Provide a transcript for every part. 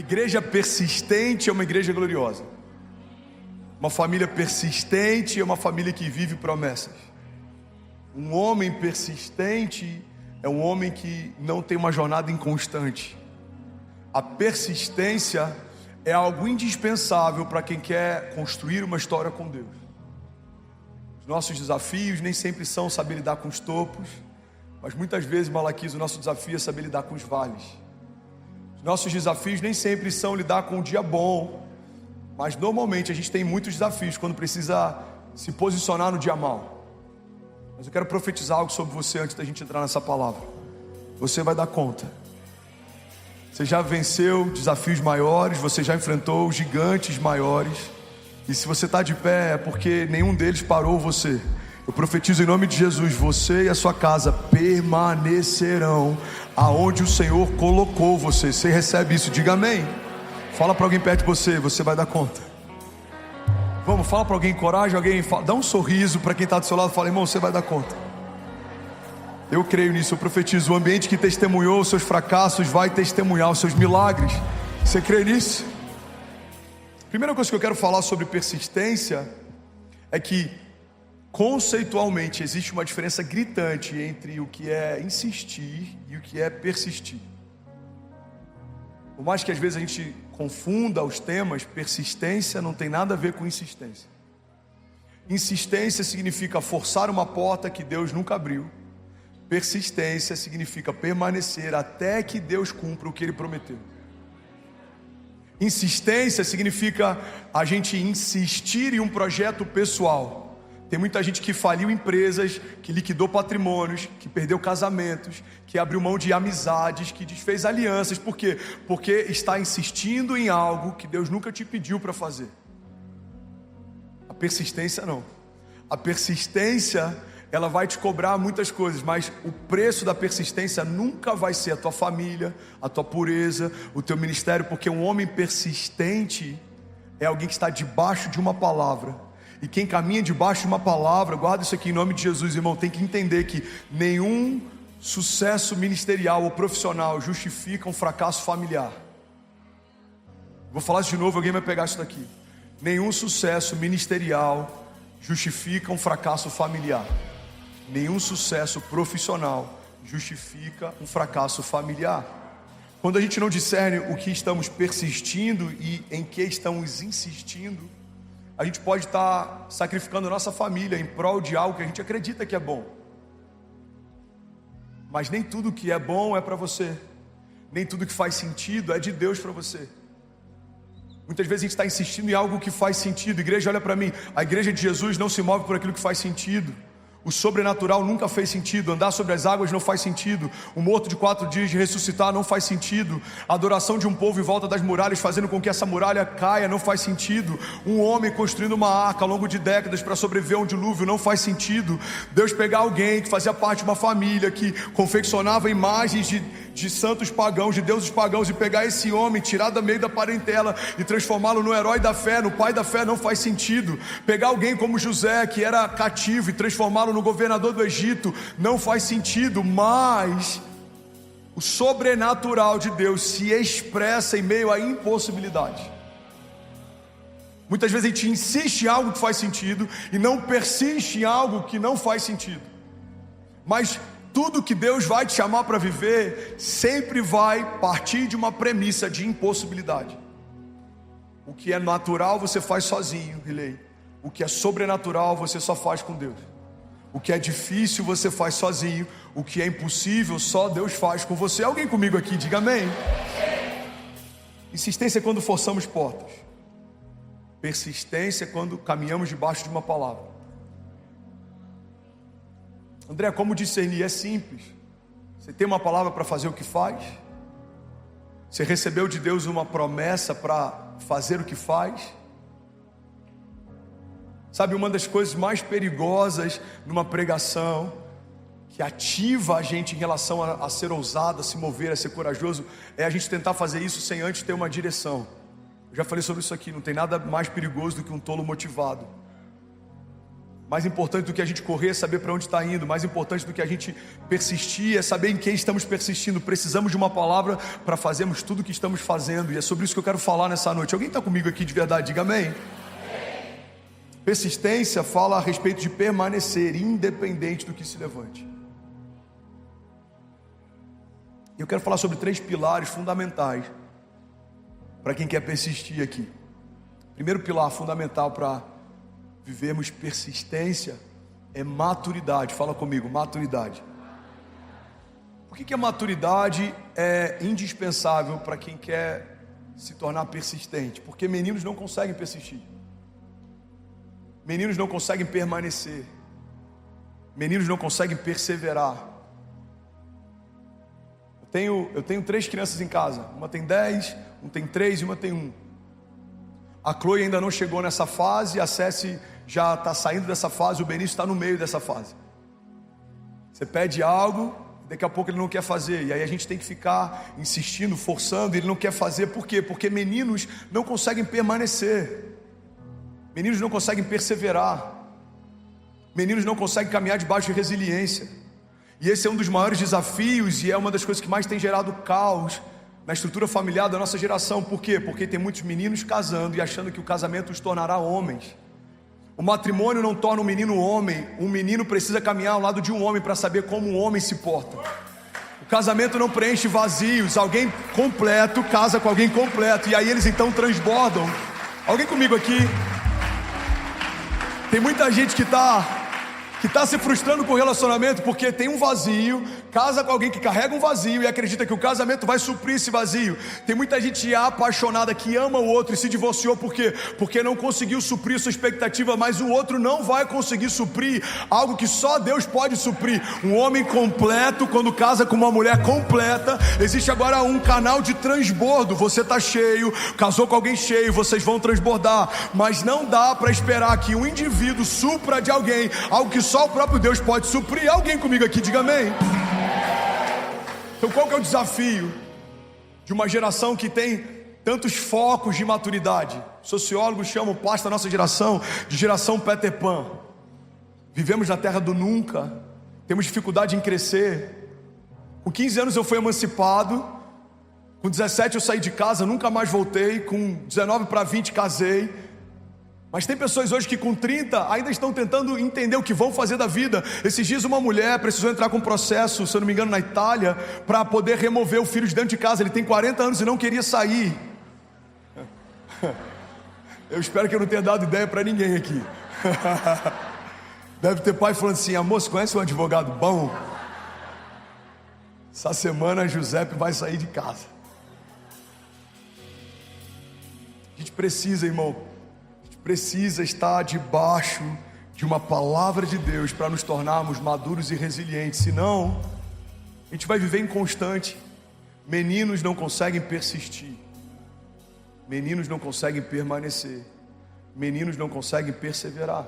igreja persistente é uma igreja gloriosa. Uma família persistente é uma família que vive promessas. Um homem persistente é um homem que não tem uma jornada inconstante. A persistência é algo indispensável para quem quer construir uma história com Deus. Os nossos desafios nem sempre são saber lidar com os topos, mas muitas vezes, Malaquias, o nosso desafio é saber lidar com os vales. Os nossos desafios nem sempre são lidar com o dia bom, mas normalmente a gente tem muitos desafios quando precisa se posicionar no dia mau. Mas eu quero profetizar algo sobre você antes da gente entrar nessa palavra. Você vai dar conta. Você já venceu desafios maiores, você já enfrentou gigantes maiores. E se você está de pé é porque nenhum deles parou você. Eu profetizo em nome de Jesus, você e a sua casa permanecerão aonde o Senhor colocou você. Você recebe isso, diga amém. Fala para alguém perto de você, você vai dar conta. Vamos, fala para alguém, encoraja alguém, dá um sorriso para quem está do seu lado, fala, irmão, você vai dar conta. Eu creio nisso, eu profetizo, o ambiente que testemunhou os seus fracassos vai testemunhar os seus milagres. Você crê nisso? Primeira coisa que eu quero falar sobre persistência é que conceitualmente existe uma diferença gritante entre o que é insistir e o que é persistir. Por mais que às vezes a gente confunda os temas, persistência não tem nada a ver com insistência. Insistência significa forçar uma porta que Deus nunca abriu. Persistência significa permanecer até que Deus cumpra o que Ele prometeu. Insistência significa a gente insistir em um projeto pessoal. Tem muita gente que faliu empresas, que liquidou patrimônios, que perdeu casamentos, que abriu mão de amizades, que desfez alianças. Por quê? Porque está insistindo em algo que Deus nunca te pediu para fazer. A persistência não. A persistência, ela vai te cobrar muitas coisas, mas o preço da persistência nunca vai ser a tua família, a tua pureza, o teu ministério, porque um homem persistente é alguém que está debaixo de uma palavra. E quem caminha debaixo de uma palavra, guarda isso aqui em nome de Jesus, irmão, tem que entender que nenhum sucesso ministerial ou profissional justifica um fracasso familiar. Vou falar isso de novo, alguém vai pegar isso daqui. Nenhum sucesso ministerial justifica um fracasso familiar. Nenhum sucesso profissional justifica um fracasso familiar. Quando a gente não discerne o que estamos persistindo e em que estamos insistindo, a gente pode estar sacrificando a nossa família em prol de algo que a gente acredita que é bom. Mas nem tudo que é bom é para você. Nem tudo que faz sentido é de Deus para você. Muitas vezes a gente está insistindo em algo que faz sentido. Igreja, olha para mim, a igreja de Jesus não se move por aquilo que faz sentido. O sobrenatural nunca fez sentido. Andar sobre as águas não faz sentido. O morto de 4 dias de ressuscitar não faz sentido. A adoração de um povo em volta das muralhas, fazendo com que essa muralha caia, não faz sentido. Um homem construindo uma arca ao longo de décadas para sobreviver a um dilúvio, não faz sentido. Deus pegar alguém que fazia parte de uma família que confeccionava imagens de santos pagãos, de deuses pagãos, e pegar esse homem, tirar do meio da parentela e transformá-lo no herói da fé, no pai da fé, não faz sentido. Pegar alguém como José, que era cativo, e transformá-lo no governador do Egito, não faz sentido. Mas o sobrenatural de Deus se expressa em meio à impossibilidade. Muitas vezes a gente insiste em algo que faz sentido e não persiste em algo que não faz sentido. Mas tudo que Deus vai te chamar para viver sempre vai partir de uma premissa de impossibilidade. O que é natural você faz sozinho, Riley. O que é sobrenatural você só faz com Deus. O que é difícil você faz sozinho. O que é impossível só Deus faz com você. Alguém comigo aqui, diga amém. Insistência é quando forçamos portas. Persistência é quando caminhamos debaixo de uma palavra. André, como discernir? É simples. Você tem uma palavra para fazer o que faz? Você recebeu de Deus uma promessa para fazer o que faz? Sabe, uma das coisas mais perigosas numa pregação, que ativa a gente em relação a ser ousado, a se mover, a ser corajoso, é a gente tentar fazer isso sem antes ter uma direção. Eu já falei sobre isso aqui, não tem nada mais perigoso do que um tolo motivado. Mais importante do que a gente correr é saber para onde está indo. Mais importante do que a gente persistir é saber em quem estamos persistindo. Precisamos de uma palavra para fazermos tudo o que estamos fazendo. E é sobre isso que eu quero falar nessa noite. Alguém está comigo aqui de verdade? Diga amém. Persistência fala a respeito de permanecer independente do que se levante. Eu quero falar sobre 3 pilares fundamentais para quem quer persistir aqui. Primeiro pilar fundamental para vivermos persistência é maturidade. Fala comigo, maturidade. Por que a maturidade é indispensável para quem quer se tornar persistente? Porque meninos não conseguem persistir. Meninos não conseguem permanecer. Meninos não conseguem perseverar. Eu tenho 3 crianças em casa. Uma tem 10, um tem 3 e uma tem 1. A Chloe ainda não chegou nessa fase, a Ceci já está saindo dessa fase, o Benício está no meio dessa fase. Você pede algo, daqui a pouco ele não quer fazer, e aí a gente tem que ficar insistindo, forçando, ele não quer fazer. Por quê? Porque meninos não conseguem permanecer, meninos não conseguem perseverar, meninos não conseguem caminhar debaixo de resiliência. E esse é um dos maiores desafios e é uma das coisas que mais tem gerado caos na estrutura familiar da nossa geração. Por quê? Porque tem muitos meninos casando e achando que o casamento os tornará homens. O matrimônio não torna um menino homem. Um menino precisa caminhar ao lado de um homem para saber como um homem se porta. O casamento não preenche vazios. Alguém completo casa com alguém completo, e aí eles então transbordam. Alguém comigo aqui? Tem muita gente que está se frustrando com o relacionamento porque tem um vazio, casa com alguém que carrega um vazio e acredita que o casamento vai suprir esse vazio. Tem muita gente apaixonada que ama o outro e se divorciou por quê? Porque não conseguiu suprir sua expectativa, mas o outro não vai conseguir suprir algo que só Deus pode suprir. Um homem completo, quando casa com uma mulher completa, existe agora um canal de transbordo. Você está cheio, casou com alguém cheio, vocês vão transbordar, mas não dá para esperar que um indivíduo supra de alguém algo que só o próprio Deus pode suprir. Alguém comigo aqui, diga amém. Então qual que é o desafio de uma geração que tem tantos focos de maturidade? Sociólogos chamam parte da nossa geração de geração Peter Pan. Vivemos na terra do nunca, temos dificuldade em crescer. Com 15 anos eu fui emancipado, com 17 eu saí de casa, nunca mais voltei, com 19 para 20 casei. Mas tem pessoas hoje que com 30 ainda estão tentando entender o que vão fazer da vida. Esses dias uma mulher precisou entrar com um processo, se eu não me engano na Itália, para poder remover o filho de dentro de casa. Ele tem 40 anos e não queria sair. Eu espero que eu não tenha dado ideia para ninguém aqui. Deve ter pai falando assim: amor, você conhece um advogado bom? Essa semana Giuseppe vai sair de casa. A gente precisa, irmão, precisa estar debaixo de uma palavra de Deus para nos tornarmos maduros e resilientes. Senão a gente vai viver inconstante. Meninos não conseguem persistir, meninos não conseguem permanecer, meninos não conseguem perseverar.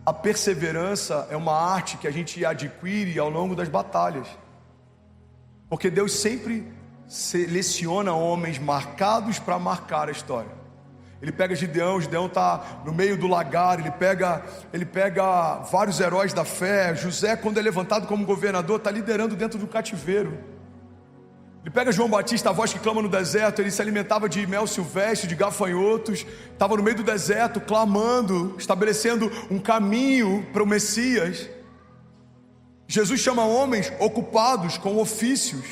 A perseverança é uma arte que a gente adquire ao longo das batalhas, porque Deus sempre seleciona homens marcados para marcar a história. Ele pega Gideão está no meio do lagar, ele pega vários heróis da fé. José, quando é levantado como governador, está liderando dentro do cativeiro. Ele pega João Batista, a voz que clama no deserto. Ele se alimentava de mel silvestre, de gafanhotos, estava no meio do deserto, clamando, estabelecendo um caminho para o Messias. Jesus chama homens ocupados com ofícios.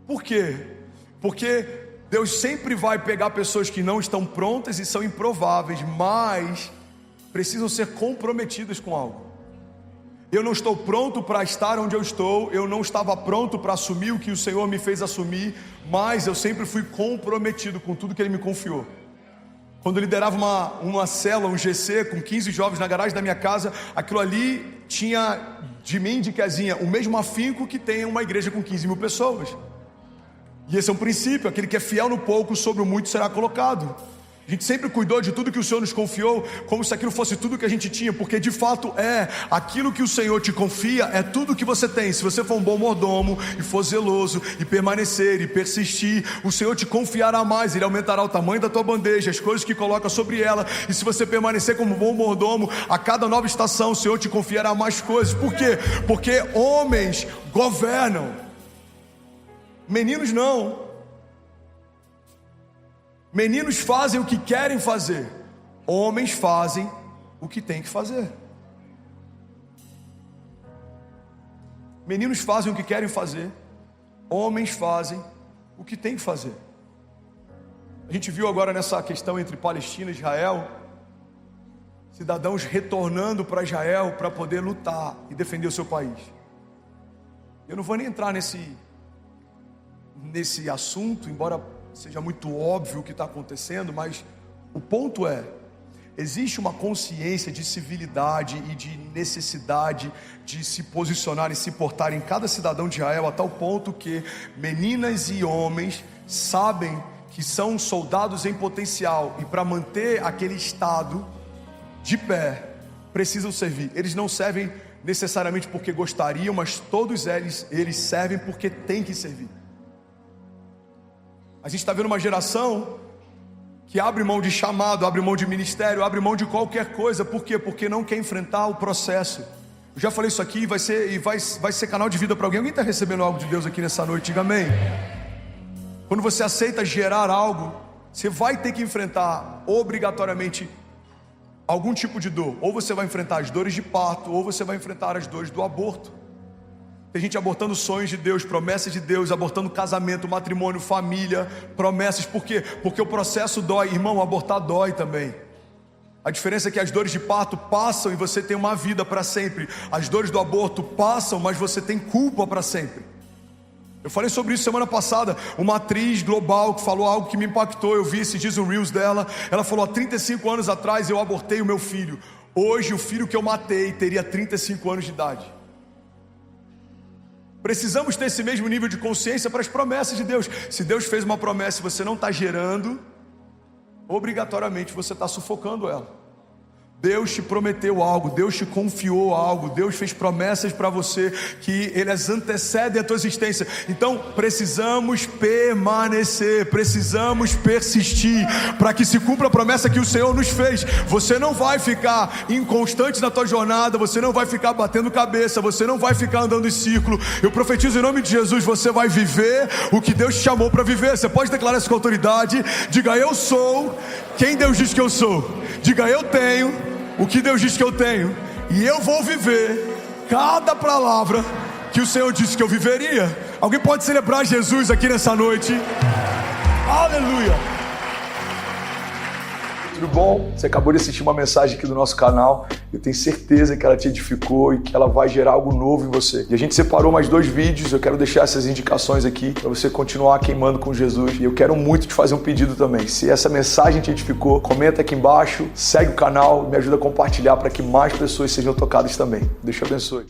Por quê? Porque Deus sempre vai pegar pessoas que não estão prontas e são improváveis, mas precisam ser comprometidas com algo. Eu não estou pronto para estar onde eu estou, eu não estava pronto para assumir o que o Senhor me fez assumir, mas eu sempre fui comprometido com tudo que Ele me confiou. Quando eu liderava uma célula, um GC, com 15 jovens na garagem da minha casa, aquilo ali tinha de mim, de Kezinha, o mesmo afinco que tem uma igreja com 15 mil pessoas. E esse é um princípio: aquele que é fiel no pouco, sobre o muito será colocado. A gente sempre cuidou de tudo que o Senhor nos confiou, como se aquilo fosse tudo que a gente tinha, porque de fato aquilo que o Senhor te confia é tudo que você tem. Se você for um bom mordomo e for zeloso e permanecer e persistir, o Senhor te confiará mais, Ele aumentará o tamanho da tua bandeja, as coisas que coloca sobre ela, e se você permanecer como bom mordomo, a cada nova estação o Senhor te confiará mais coisas. Por quê? Porque homens governam, meninos não. Meninos fazem o que querem fazer, homens fazem o que têm que fazer. Meninos fazem o que querem fazer, homens fazem o que têm que fazer. A gente viu agora nessa questão entre Palestina e Israel, cidadãos retornando para Israel para poder lutar e defender o seu país. Eu não vou nem entrar nesse assunto, embora seja muito óbvio o que está acontecendo, mas o ponto existe uma consciência de civilidade e de necessidade de se posicionar e se portar em cada cidadão de Israel, a tal ponto que meninas e homens sabem que são soldados em potencial, e para manter aquele estado de pé, precisam servir. Eles não servem necessariamente porque gostariam, mas todos eles servem porque têm que servir. A gente está vendo uma geração que abre mão de chamado, abre mão de ministério, abre mão de qualquer coisa. Por quê? Porque não quer enfrentar o processo. Eu já falei isso aqui, vai ser canal de vida para alguém. Alguém está recebendo algo de Deus aqui nessa noite? Diga amém. Quando você aceita gerar algo, você vai ter que enfrentar obrigatoriamente algum tipo de dor. Ou você vai enfrentar as dores de parto, ou você vai enfrentar as dores do aborto. Tem gente abortando sonhos de Deus, promessas de Deus, abortando casamento, matrimônio, família, promessas. Por quê? Porque o processo dói. Irmão, abortar dói também. A diferença é que as dores de parto passam e você tem uma vida para sempre. As dores do aborto passam, mas você tem culpa para sempre. Eu falei sobre isso semana passada. Uma atriz global que falou algo que me impactou. Eu vi esses dias um Reels dela. Ela falou: há 35 anos atrás eu abortei o meu filho. Hoje o filho que eu matei teria 35 anos de idade. Precisamos ter esse mesmo nível de consciência para as promessas de Deus. Se Deus fez uma promessa e você não está gerando, obrigatoriamente você está sufocando ela. Deus te prometeu algo, Deus te confiou algo, Deus fez promessas para você que elas antecedem a tua existência. Então precisamos permanecer, precisamos persistir para que se cumpra a promessa que o Senhor nos fez. Você não vai ficar inconstante na tua jornada, você não vai ficar batendo cabeça, você não vai ficar andando em círculo. Eu profetizo em nome de Jesus, você vai viver o que Deus te chamou para viver. Você pode declarar isso com autoridade. Diga: eu sou quem Deus diz que eu sou. Diga: eu tenho o que Deus diz que eu tenho, e eu vou viver cada palavra que o Senhor disse que eu viveria. Alguém pode celebrar Jesus aqui nessa noite? Aleluia! Tudo bom? Você acabou de assistir uma mensagem aqui do nosso canal. Eu tenho certeza que ela te edificou e que ela vai gerar algo novo em você. E a gente separou mais 2 vídeos. Eu quero deixar essas indicações aqui para você continuar queimando com Jesus. E eu quero muito te fazer um pedido também. Se essa mensagem te edificou, comenta aqui embaixo, segue o canal, me ajuda a compartilhar para que mais pessoas sejam tocadas também. Deus te abençoe.